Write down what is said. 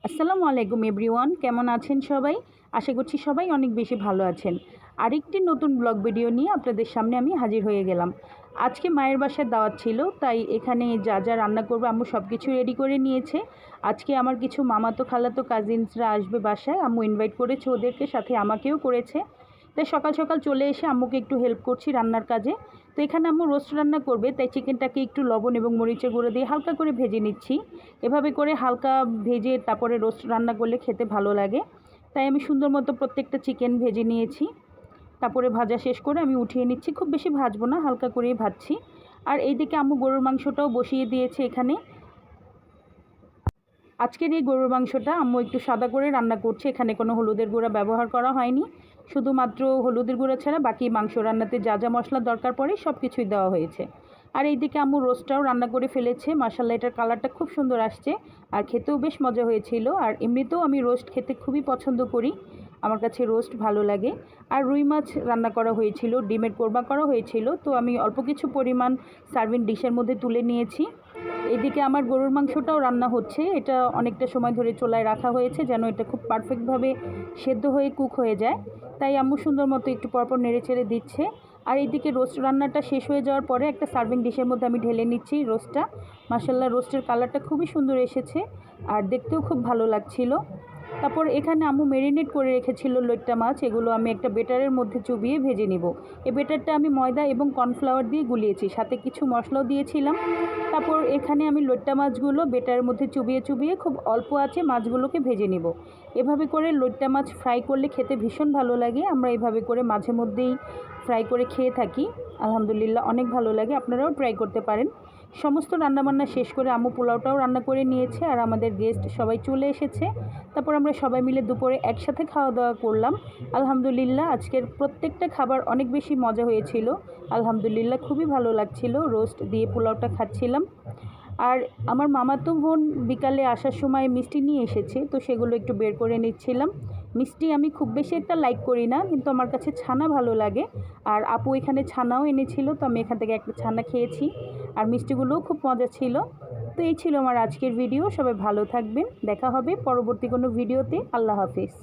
আসসালামু আলাইকুম এভরিওয়ান, কেমন আছেন সবাই? আশা করছি সবাই অনেক বেশি ভালো আছেন। আরেকটি নতুন ব্লগ ভিডিও নিয়ে আপনাদের সামনে আমি হাজির হয়ে গেলাম। আজকে মায়ের বাসায় দাওয়াত ছিল, তাই এখানে যা যা রান্না করবো আম্মু সব কিছু রেডি করে নিয়েছে। আজকে আমার কিছু মামাতো খালাতো কাজিনসরা আসবে বাসায়, আম্মু ইনভাইট করেছে ওদেরকে, সাথে আমাকেও করেছে। তাই সকাল সকাল চলে এসে আম্মুকে একটু হেল্প করছি রান্নার কাজে। তো এখানে আম্মু রোস্ট রান্না করবে, তাই চিকেনটাকে একটু লবণ এবং মরিচের গুঁড়ো দিয়ে হালকা করে ভেজে নিচ্ছি। এভাবে করে হালকা ভেজে তারপরে রোস্ট রান্না করলে খেতে ভালো লাগে। তাই আমি সুন্দর মতো প্রত্যেকটা চিকেন ভেজে নিয়েছি। তারপরে ভাজা শেষ করে আমি উঠিয়ে নিচ্ছি, খুব বেশি ভাজবো না, হালকা করেই ভাজছি। আর এইদিকে আম্মু গরুর মাংসটাও বসিয়ে দিয়েছে এখানে। আজকের এই গরুর মাংসটা আম্মু একটু সাদা করে রান্না করছে, এখানে কোনো হলুদের গুঁড়া ব্যবহার করা হয়নি। শুধুমাত্র হলুদের গুঁড়া ছাড়া বাকি মাংস রান্নাতে যা যা মশলা দরকার পড়ে সব কিছুই দেওয়া হয়েছে। আর এইদিকে আম্মু রোস্টটাও রান্না করে ফেলেছে। মাশাআল্লাহ, এটার কালারটা খুব সুন্দর আসছে আর খেতেও বেশ মজা হয়েছিল। আর এমনিতেও আমি রোস্ট খেতে খুবই পছন্দ করি, আমার কাছে রোস্ট ভালো লাগে। আর রুই মাছ রান্না করা হয়েছিল, ডিমের কোরমা করা হয়েছিল, তো আমি অল্প কিছু পরিমাণ সার্ভিং ডিশের মধ্যে তুলে নিয়েছি। এদিকে আমার গরুর মাংসটাও রান্না হচ্ছে, এটা অনেকটা সময় ধরে চুলায় রাখা হয়েছে যেন এটা খুব পারফেক্টভাবে সেদ্ধ হয়ে কুক হয়ে যায়। তাই আম্মু সুন্দর মতো একটু পরপর নেড়ে চেড়ে দিচ্ছে। আর এইদিকে রোস্ট রান্নাটা শেষ হয়ে যাওয়ার পরে একটা সার্ভিং ডিশের মধ্যে আমি ঢেলে নিচ্ছি রোস্টটা। মাশাআল্লাহ, রোস্টের কালারটা খুবই সুন্দর এসেছে আর দেখতেও খুব ভালো লাগছিল। তারপর এখানে আম্মু ম্যারিনেট করে রেখেছিল লইট্টা মাছ, এগুলো আমি একটা বেটারের মধ্যে চুবিয়ে ভেজে নিব। এই বেটারটা আমি ময়দা এবং কর্নফ্লাওয়ার দিয়ে গুলিয়েছি, সাথে কিছু মশলাও দিয়েছিলাম। তারপর এখানে আমি লইট্টা মাছগুলো বেটারের মধ্যে চুবিয়ে চুবিয়ে খুব অল্প আঁচে মাছগুলোকে ভেজে নিব। এভাবে করে লইট্টা মাছ ফ্রাই করলে খেতে ভীষণ ভালো লাগে। আমরা এভাবে করে মাঝে মধ্যেই ফ্রাই করে খেয়ে থাকি, আলহামদুলিল্লাহ অনেক ভালো লাগে, আপনারাও ট্রাই করতে পারেন। সমস্ত রান্নাবান্না শেষ করে আম্মু পোলাওটাও রান্না করে নিয়েছে আর আমাদের গেস্ট সবাই চলে এসেছে। তারপর আমরা সবাই মিলে দুপুরে একসাথে খাওয়া দাওয়া করলাম। আলহামদুলিল্লাহ, আজকের প্রত্যেকটা খাবার অনেক বেশি মজা হয়েছিল। আলহামদুলিল্লাহ, খুবই ভালো লাগছিল, রোস্ট দিয়ে পোলাওটা খাচ্ছিলাম। আর আমার মামাতো বোন বিকালে আসার সময় মিষ্টি নিয়ে এসেছে, তো সেগুলো একটু বের করে নিচ্ছিলাম। মিষ্টি আমি খুব বেশি একটা লাইক করি না, কিন্তু আমার কাছে ছানা ভালো লাগে। আর আপু এখানে ছানাও এনেছিল, তো আমি এখান থেকে একটা ছানা খেয়েছি। আর মিষ্টিগুলোও খুব মজা ছিল। তো এই ছিল আমার আজকের ভিডিও। সবাই ভালো থাকবেন, দেখা হবে পরবর্তী কোনো ভিডিওতে। আল্লাহ হাফিজ।